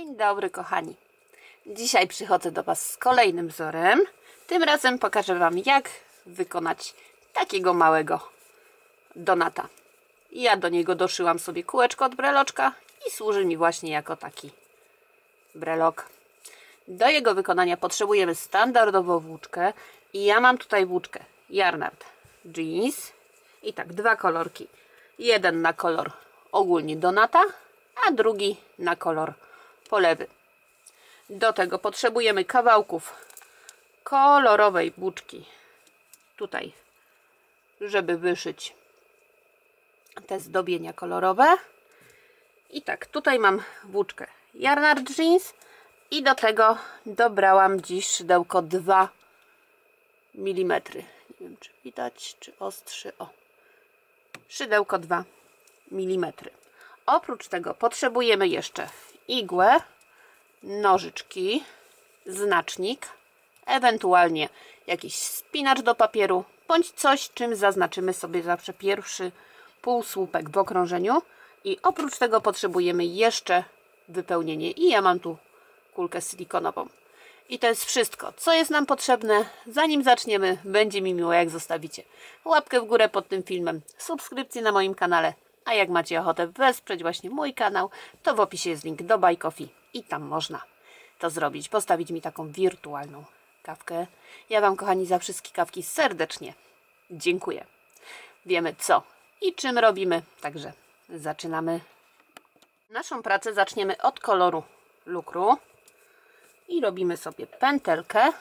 Dzień dobry kochani. Dzisiaj przychodzę do Was z kolejnym wzorem. Tym razem pokażę Wam, jak wykonać takiego małego donata. Ja do niego doszyłam sobie kółeczko od breloczka i służy mi właśnie jako taki brelok. Do jego wykonania potrzebujemy standardową włóczkę i ja mam tutaj włóczkę Yarnard Jeans i tak, dwa kolorki. Jeden na kolor ogólnie donata, a drugi na kolor polewy. Do tego potrzebujemy kawałków kolorowej włóczki tutaj, żeby wyszyć te zdobienia kolorowe. I tak, tutaj mam włóczkę Yarnard Jeans i do tego dobrałam dziś szydełko 2 mm. Nie wiem, czy widać, czy ostrzy. O, szydełko 2 mm. Oprócz tego potrzebujemy jeszcze igłę, nożyczki, znacznik, ewentualnie jakiś spinacz do papieru, bądź coś, czym zaznaczymy sobie zawsze pierwszy półsłupek w okrążeniu. I oprócz tego potrzebujemy jeszcze wypełnienie. I ja mam tu kulkę silikonową. I to jest wszystko, co jest nam potrzebne. Zanim zaczniemy, będzie mi miło, jak zostawicie łapkę w górę pod tym filmem, subskrypcję na moim kanale. A jak macie ochotę wesprzeć właśnie mój kanał, to w opisie jest link do Buy Coffee i tam można to zrobić. Postawić mi taką wirtualną kawkę. Ja Wam, kochani, za wszystkie kawki serdecznie dziękuję. Wiemy co i czym robimy, także zaczynamy. Naszą pracę zaczniemy od koloru lukru i robimy sobie pętelkę.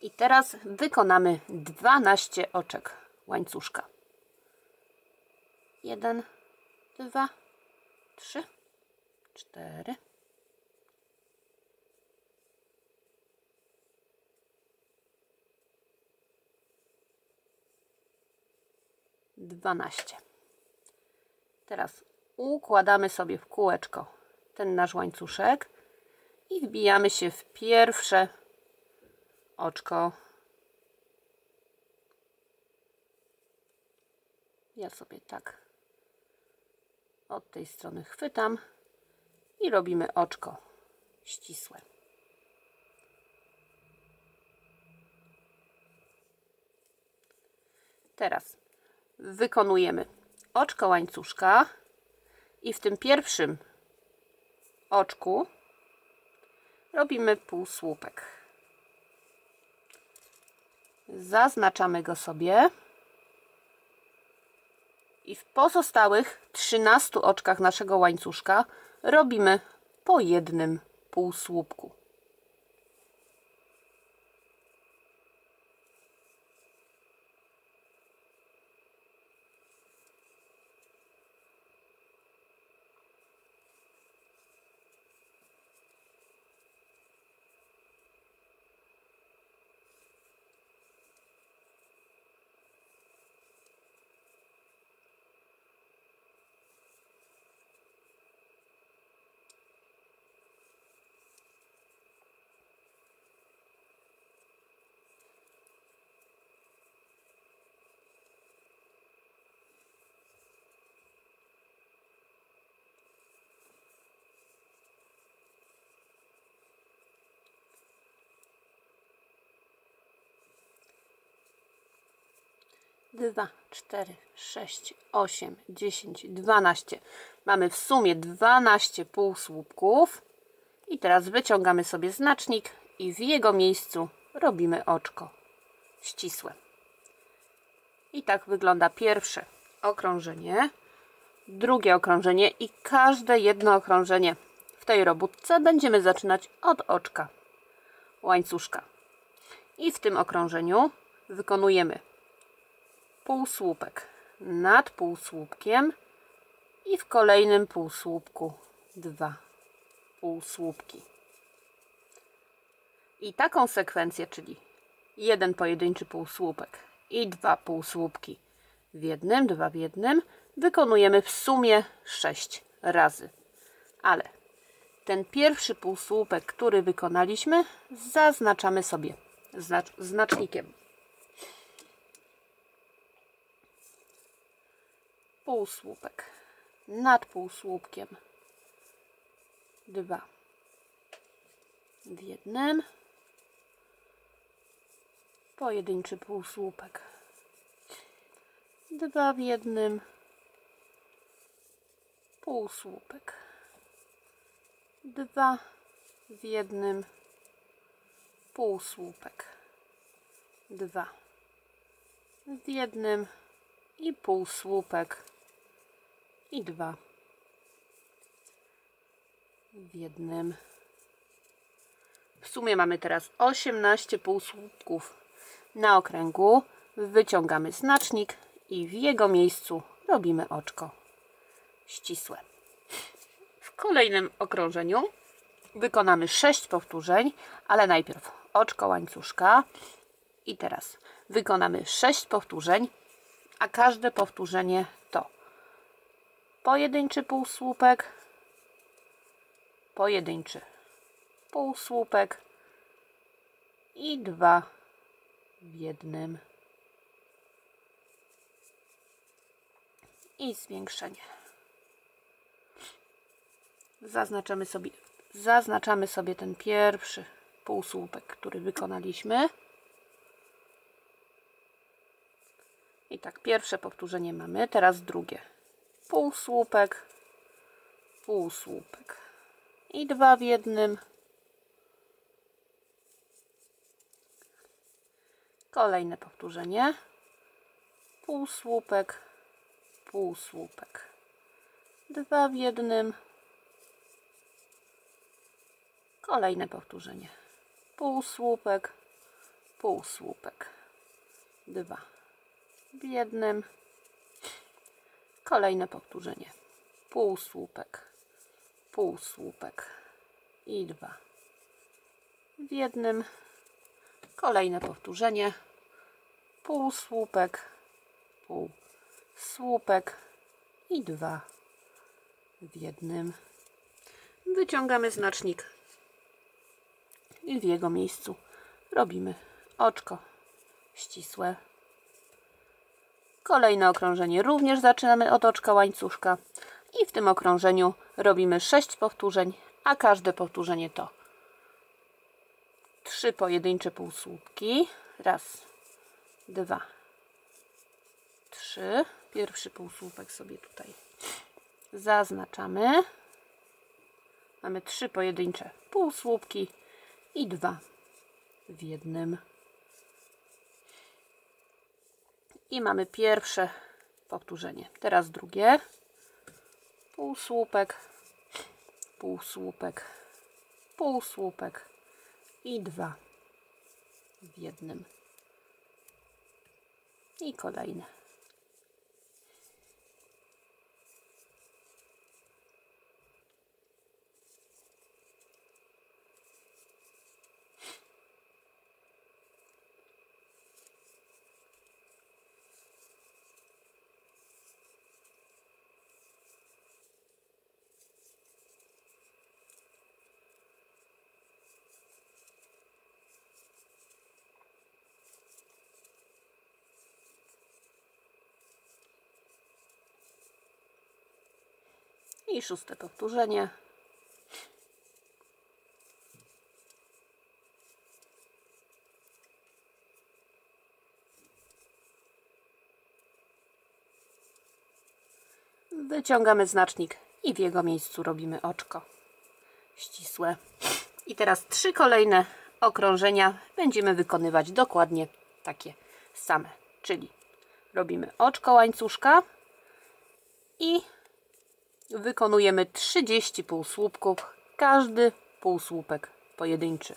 I teraz wykonamy 12 oczek łańcuszka. 1, 2, 3, 4, 12. Teraz układamy sobie w kółeczko ten nasz łańcuszek i wbijamy się w pierwsze oczko. Ja sobie tak od tej strony chwytam i robimy oczko ścisłe. Teraz wykonujemy oczko łańcuszka i w tym pierwszym oczku robimy półsłupek. Zaznaczamy go sobie i w pozostałych 13 oczkach naszego łańcuszka robimy po jednym półsłupku. Dwa, 4, 6, 8, 10, 12. Mamy w sumie 12 półsłupków. I teraz wyciągamy sobie znacznik i w jego miejscu robimy oczko ścisłe. I tak wygląda pierwsze okrążenie, drugie okrążenie i każde jedno okrążenie w tej robótce będziemy zaczynać od oczka łańcuszka. I w tym okrążeniu wykonujemy półsłupek nad półsłupkiem i w kolejnym półsłupku 2 półsłupki. I taką sekwencję, czyli jeden pojedynczy półsłupek i 2 półsłupki w jednym, 2 w jednym, wykonujemy w sumie 6 razy. Ale ten pierwszy półsłupek, który wykonaliśmy, zaznaczamy sobie znacznikiem. Półsłupek nad półsłupkiem, 2 w jednym, pojedynczy półsłupek, 2 w jednym, półsłupek, 2 w jednym, półsłupek, 2 w jednym i półsłupek i 2 w jednym. W sumie mamy teraz 18 półsłupków na okręgu. Wyciągamy znacznik i w jego miejscu robimy oczko ścisłe. W kolejnym okrążeniu wykonamy 6 powtórzeń, ale najpierw oczko łańcuszka. I teraz wykonamy 6 powtórzeń, a każde powtórzenie to pojedynczy półsłupek, pojedynczy półsłupek i 2 w jednym. I zwiększenie. Zaznaczamy sobie ten pierwszy półsłupek, który wykonaliśmy. I tak, pierwsze powtórzenie mamy, teraz drugie. Półsłupek, półsłupek i 2 w jednym. Kolejne powtórzenie. Półsłupek, półsłupek, 2 w jednym. Kolejne powtórzenie. Półsłupek, półsłupek, 2 w jednym. Kolejne powtórzenie. Półsłupek, półsłupek i 2 w jednym. Kolejne powtórzenie. Półsłupek, półsłupek i 2 w jednym. Wyciągamy znacznik i w jego miejscu robimy oczko ścisłe. Kolejne okrążenie również zaczynamy od oczka łańcuszka i w tym okrążeniu robimy 6 powtórzeń, a każde powtórzenie to 3 pojedyncze półsłupki. Raz, 2, 3. Pierwszy półsłupek sobie tutaj zaznaczamy. Mamy 3 pojedyncze półsłupki i 2 w jednym. I mamy pierwsze powtórzenie. Teraz drugie. Półsłupek, półsłupek, półsłupek i 2 w jednym. I kolejne. I szóste powtórzenie. Wyciągamy znacznik i w jego miejscu robimy oczko ścisłe. I teraz 3 kolejne okrążenia będziemy wykonywać dokładnie takie same. Czyli robimy oczko łańcuszka i wykonujemy 30 półsłupków, każdy półsłupek pojedynczy.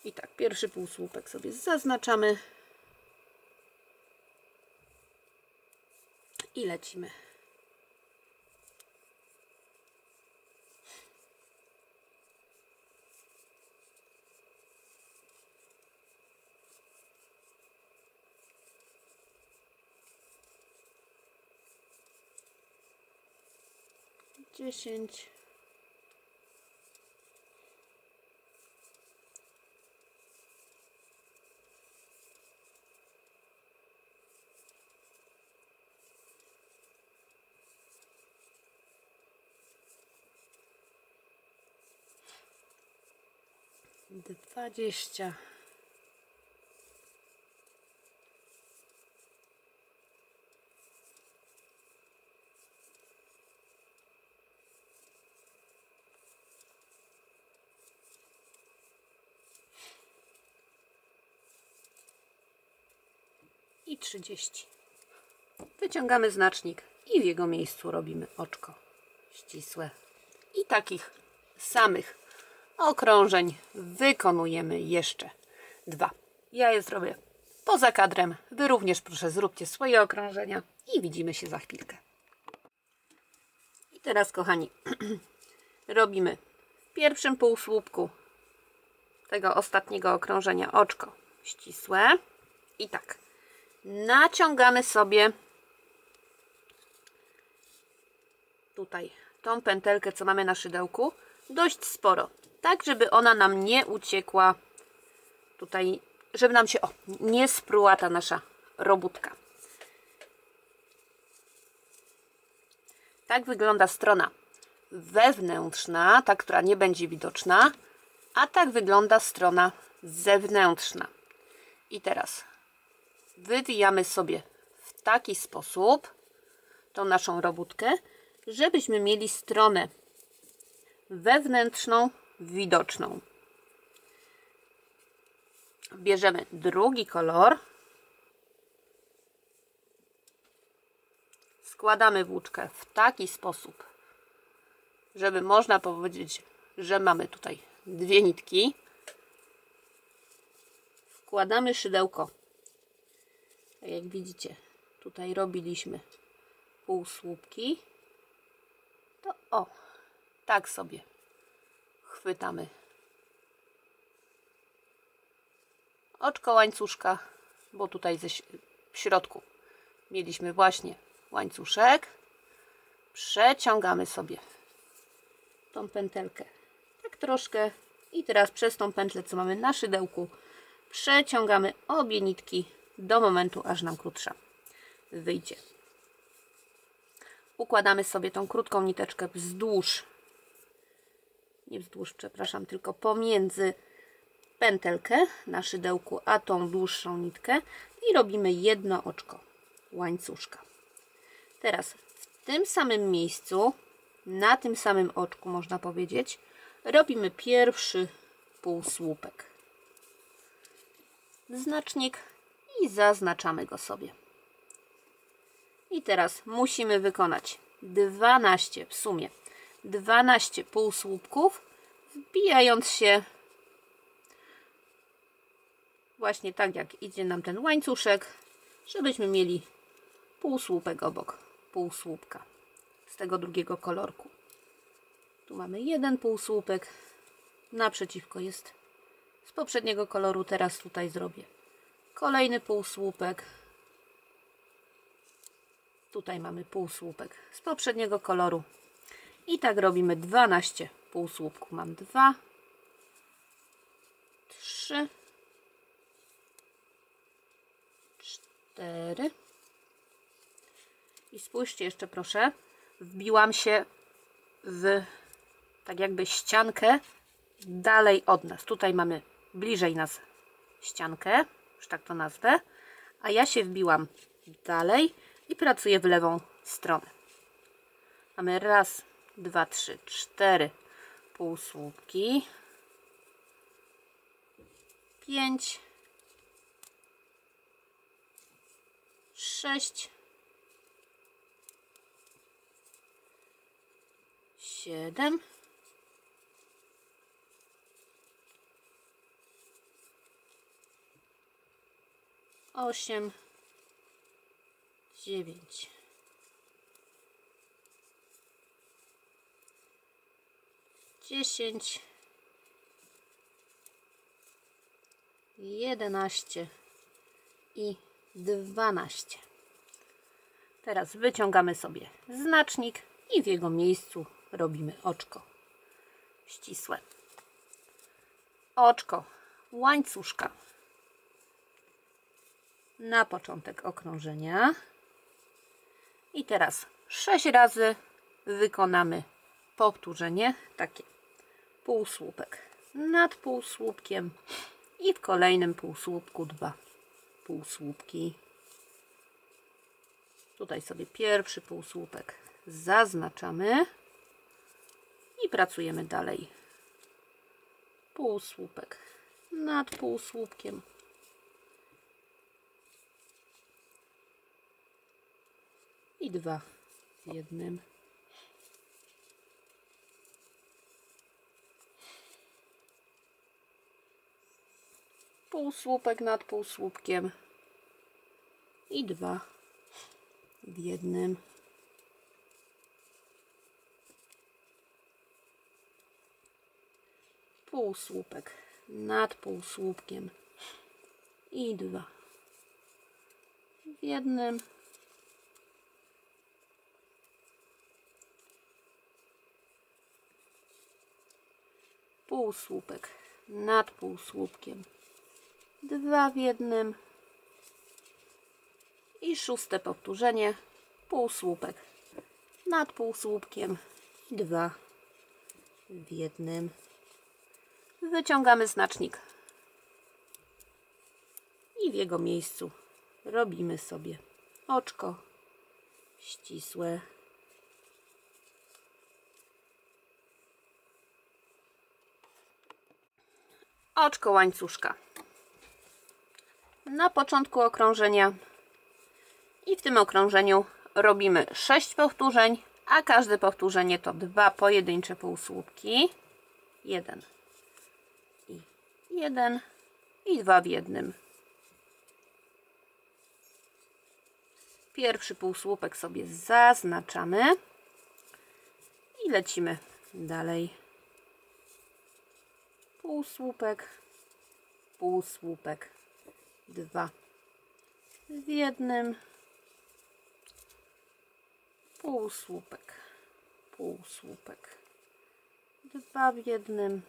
I tak, pierwszy półsłupek sobie zaznaczamy i lecimy. Dziesięć. 20. I 30. Wyciągamy znacznik i w jego miejscu robimy oczko ścisłe. I takich samych okrążeń wykonujemy jeszcze 2. Ja je zrobię poza kadrem. Wy również proszę zróbcie swoje okrążenia i widzimy się za chwilkę. I teraz, kochani, robimy w pierwszym półsłupku tego ostatniego okrążenia oczko ścisłe. I tak, naciągamy sobie tutaj tą pętelkę, co mamy na szydełku, dość sporo, tak żeby ona nam nie uciekła tutaj, żeby nam się nie spruła ta nasza robótka. Tak wygląda strona wewnętrzna, ta, która nie będzie widoczna, a tak wygląda strona zewnętrzna. I teraz wywijamy sobie w taki sposób tą naszą robótkę, żebyśmy mieli stronę wewnętrzną widoczną. Bierzemy drugi kolor, składamy włóczkę w taki sposób, żeby można powiedzieć, że mamy tutaj 2 nitki. Wkładamy szydełko. Tak jak widzicie, tutaj robiliśmy półsłupki. To tak sobie chwytamy oczko łańcuszka, bo tutaj w środku mieliśmy właśnie łańcuszek. Przeciągamy sobie tą pętelkę tak troszkę i teraz przez tą pętlę, co mamy na szydełku, przeciągamy obie nitki do momentu, aż nam krótsza wyjdzie. Układamy sobie tą krótką niteczkę wzdłuż, nie wzdłuż, przepraszam, tylko pomiędzy pętelkę na szydełku, a tą dłuższą nitkę i robimy jedno oczko łańcuszka. Teraz w tym samym miejscu, na tym samym oczku, można powiedzieć, robimy pierwszy półsłupek. Znacznik i zaznaczamy go sobie. I teraz musimy wykonać 12, w sumie 12 półsłupków, wbijając się właśnie tak, jak idzie nam ten łańcuszek, żebyśmy mieli półsłupek obok półsłupka z tego drugiego kolorku. Tu mamy jeden półsłupek, naprzeciwko jest z poprzedniego koloru. Teraz tutaj zrobię kolejny półsłupek. Tutaj mamy półsłupek z poprzedniego koloru. I tak robimy 12 półsłupków. Mam 2, 3, 4. I spójrzcie jeszcze proszę. Wbiłam się w tak jakby ściankę dalej od nas. Tutaj mamy bliżej nas ściankę, już tak to nazwę. A ja się wbiłam dalej i pracuję w lewą stronę. Mamy raz, 2, 3, 4 półsłupki. 5, 6, 7, 8, 9, 10, 11 i 12. Teraz wyciągamy sobie znacznik i w jego miejscu robimy oczko ścisłe. Oczko łańcuszka na początek okrążenia. I teraz 6 razy wykonamy powtórzenie, takie półsłupek, nad półsłupkiem i w kolejnym półsłupku 2 półsłupki. Tutaj sobie pierwszy półsłupek zaznaczamy i pracujemy dalej. Półsłupek nad półsłupkiem. I 2 w jednym. Półsłupek nad półsłupkiem i 2 w jednym. Półsłupek nad półsłupkiem i 2 w jednym. Półsłupek nad półsłupkiem, 2 w jednym. I 6. powtórzenie, półsłupek nad półsłupkiem, 2 w jednym. Wyciągamy znacznik i w jego miejscu robimy sobie oczko ścisłe. Oczko łańcuszka na początku okrążenia i w tym okrążeniu robimy 6 powtórzeń, a każde powtórzenie to 2 pojedyncze półsłupki. 1 i 1 i 2 w jednym. Pierwszy półsłupek sobie zaznaczamy i lecimy dalej. Półsłupek, półsłupek, 2 w jednym, półsłupek, półsłupek, 2 w jednym,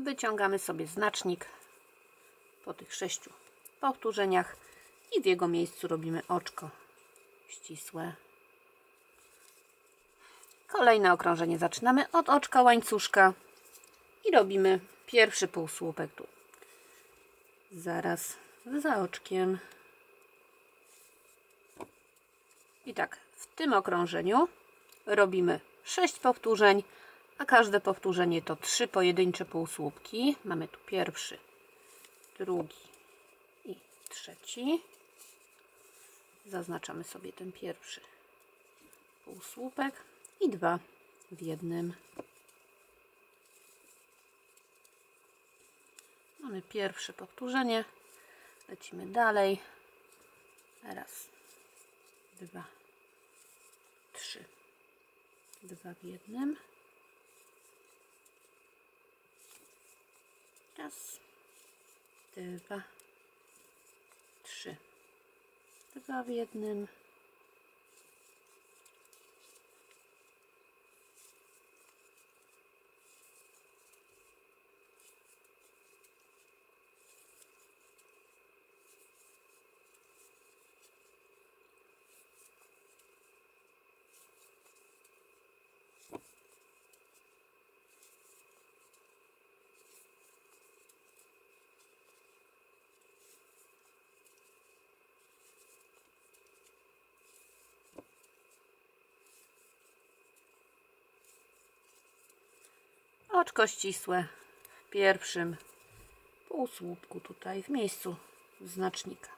wyciągamy sobie znacznik po tych 6 powtórzeniach i w jego miejscu robimy oczko ścisłe. Kolejne okrążenie zaczynamy od oczka łańcuszka i robimy pierwszy półsłupek tu, zaraz za oczkiem. I tak, w tym okrążeniu robimy 6 powtórzeń, a każde powtórzenie to 3 pojedyncze półsłupki. Mamy tu pierwszy, drugi i trzeci. Zaznaczamy sobie ten pierwszy półsłupek i 2 w jednym. Mamy pierwsze powtórzenie. Lecimy dalej. Raz, 2, 3. 2 w jednym. Raz, 2, 3. 2 w jednym. Oczko ścisłe w pierwszym półsłupku, tutaj w miejscu znacznika.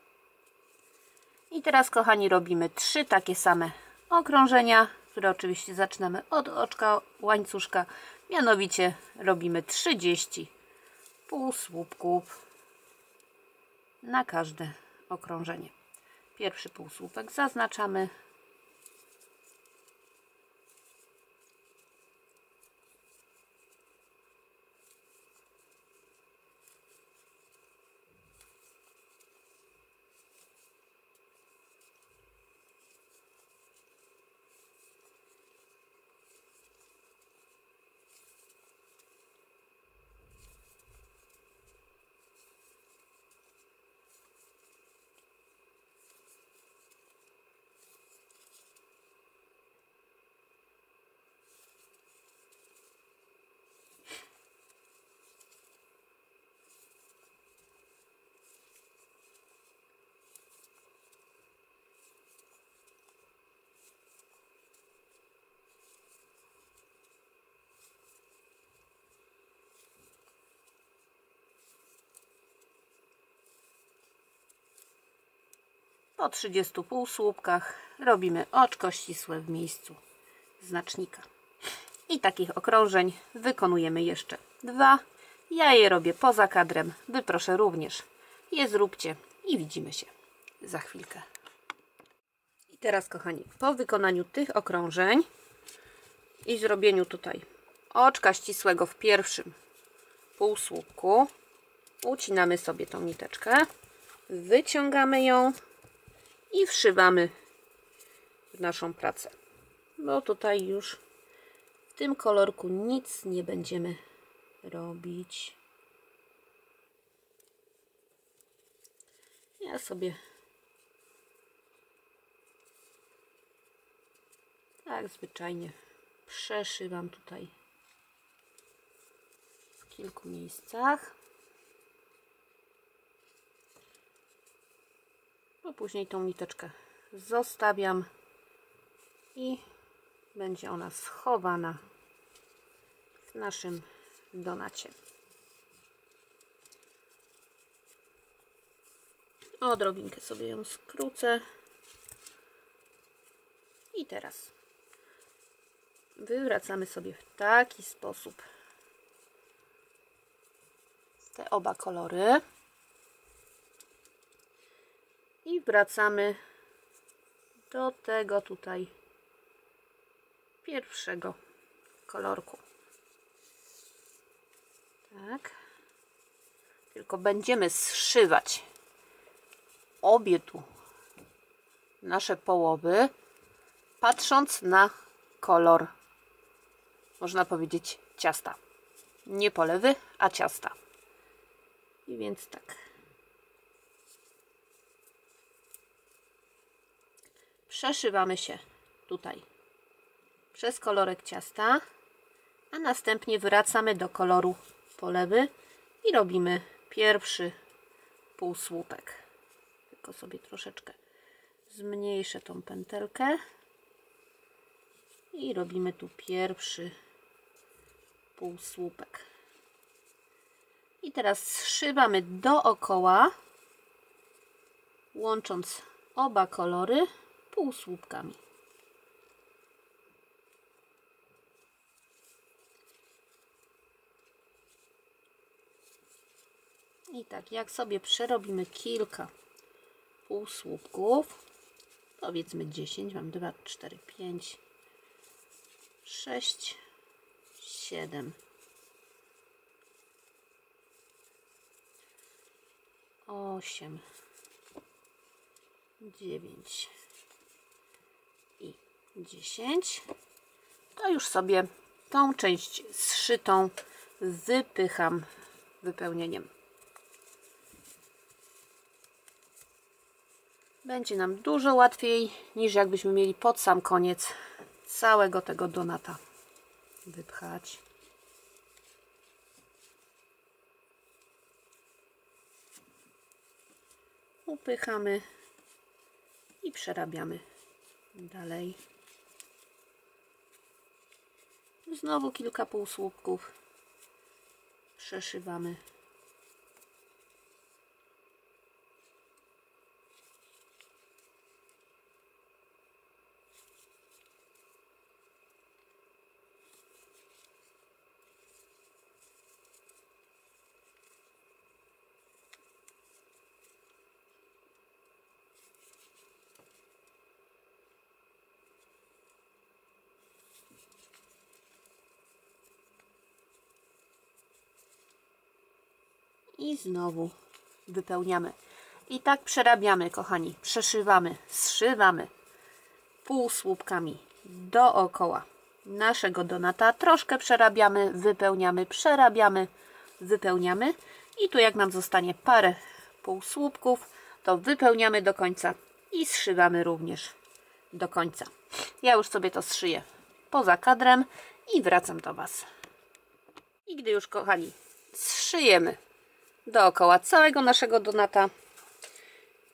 I teraz, kochani, robimy 3 takie same okrążenia, które oczywiście zaczynamy od oczka łańcuszka. Mianowicie robimy 30 półsłupków na każde okrążenie. Pierwszy półsłupek zaznaczamy. Po 30 półsłupkach robimy oczko ścisłe w miejscu znacznika. I takich okrążeń wykonujemy jeszcze 2. Ja je robię poza kadrem. Wy proszę również je zróbcie i widzimy się za chwilkę. I teraz, kochani, po wykonaniu tych okrążeń i zrobieniu tutaj oczka ścisłego w pierwszym półsłupku, ucinamy sobie tą niteczkę, wyciągamy ją i wszywamy w naszą pracę. Bo tutaj już w tym kolorku nic nie będziemy robić. Ja sobie tak zwyczajnie przeszywam tutaj w kilku miejscach. Bo później tą niteczkę zostawiam i będzie ona schowana w naszym donacie. Odrobinkę sobie ją skrócę. I teraz wywracamy sobie w taki sposób te oba kolory. I wracamy do tego tutaj pierwszego kolorku. Tak. Tylko będziemy zszywać obie tu nasze połowy, patrząc na kolor, można powiedzieć, ciasta. Nie polewy, a ciasta. I więc tak. Przeszywamy się tutaj przez kolorek ciasta, a następnie wracamy do koloru polewy i robimy pierwszy półsłupek. Tylko sobie troszeczkę zmniejszę tą pętelkę i robimy tu pierwszy półsłupek. I teraz zszywamy dookoła, łącząc oba kolory półsłupkami. I tak, jak sobie przerobimy kilka półsłupków, powiedzmy 10, mam 2, 4, 5, 6, 7, 8, 9 i 10, to już sobie tą część zszytą wypycham wypełnieniem. Będzie nam dużo łatwiej, niż jakbyśmy mieli pod sam koniec całego tego donata wypchać. Upychamy i przerabiamy dalej. Znowu kilka półsłupków przeszywamy. I znowu wypełniamy. I tak przerabiamy, kochani. Przeszywamy, zszywamy półsłupkami dookoła naszego donata. Troszkę przerabiamy, wypełniamy, przerabiamy, wypełniamy. I tu jak nam zostanie parę półsłupków, to wypełniamy do końca i zszywamy również do końca. Ja już sobie to zszyję poza kadrem i wracam do Was. I gdy już, kochani, zszyjemy dookoła całego naszego donata,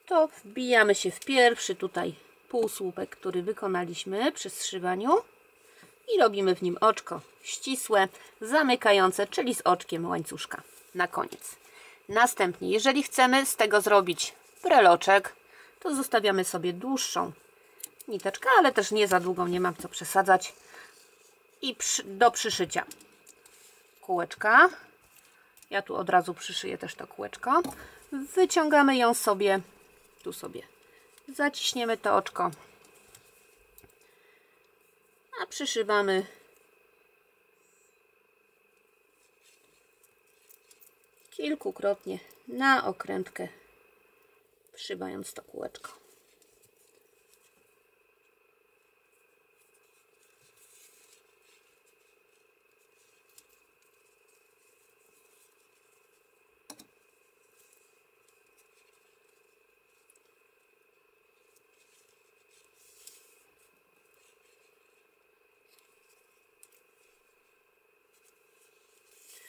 to wbijamy się w pierwszy tutaj półsłupek, który wykonaliśmy przy zszywaniu i robimy w nim oczko ścisłe, zamykające, czyli z oczkiem łańcuszka na koniec. Następnie, jeżeli chcemy z tego zrobić breloczek, to zostawiamy sobie dłuższą niteczkę, ale też nie za długą, nie mam co przesadzać. I do przyszycia kółeczka, ja tu od razu przyszyję też to kółeczko, wyciągamy ją sobie, tu sobie zaciśniemy to oczko, a przyszywamy kilkukrotnie na okrętkę, przybając to kółeczko.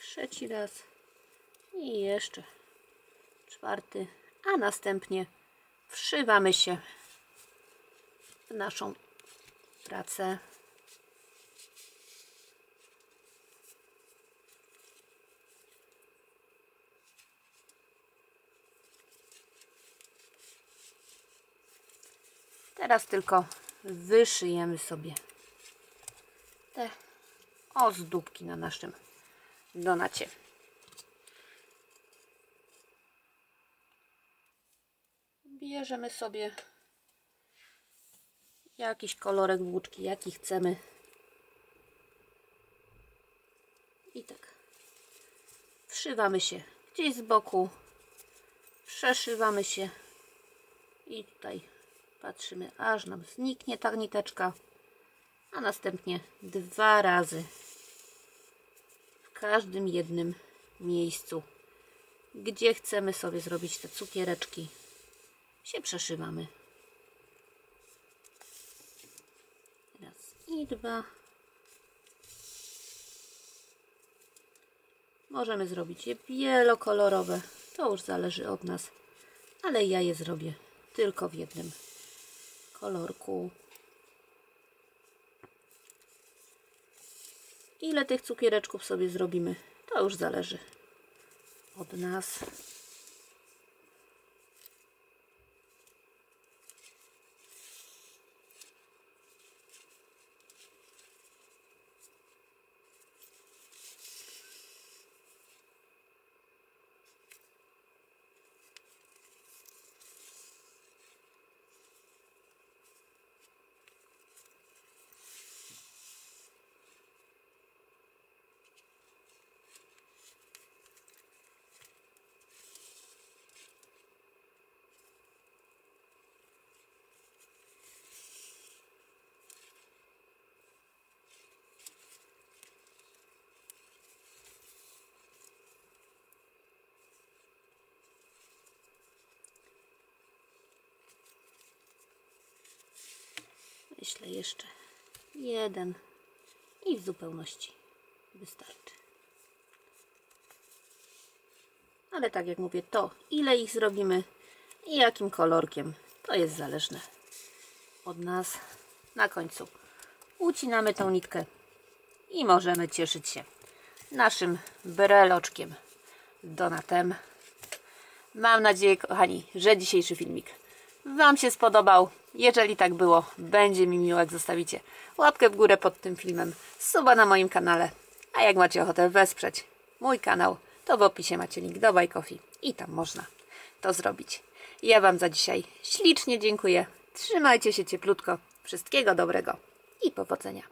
Trzeci raz i jeszcze czwarty, a następnie wszywamy się w naszą pracę. Teraz tylko wyszyjemy sobie te ozdóbki na naszym donacie. Bierzemy sobie jakiś kolorek włóczki, jaki chcemy. I tak wszywamy się gdzieś z boku, przeszywamy się i tutaj patrzymy, aż nam zniknie ta niteczka, a następnie 2 razy w każdym jednym miejscu, gdzie chcemy sobie zrobić te cukiereczki, się przeszywamy. Raz i 2. Możemy zrobić je wielokolorowe, to już zależy od nas, ale ja je zrobię tylko w jednym kolorku. Ile tych cukiereczków sobie zrobimy, to już zależy od nas. Myślę jeszcze jeden i w zupełności wystarczy. Ale tak jak mówię, to ile ich zrobimy i jakim kolorkiem, to jest zależne od nas. Na końcu ucinamy tą nitkę i możemy cieszyć się naszym breloczkiem, donatem. Mam nadzieję, kochani, że dzisiejszy filmik Wam się spodobał. Jeżeli tak było, będzie mi miło, jak zostawicie łapkę w górę pod tym filmem, suba na moim kanale. A jak macie ochotę wesprzeć mój kanał, to w opisie macie link do Buy Coffee i tam można to zrobić. Ja Wam za dzisiaj ślicznie dziękuję. Trzymajcie się cieplutko. Wszystkiego dobrego i powodzenia.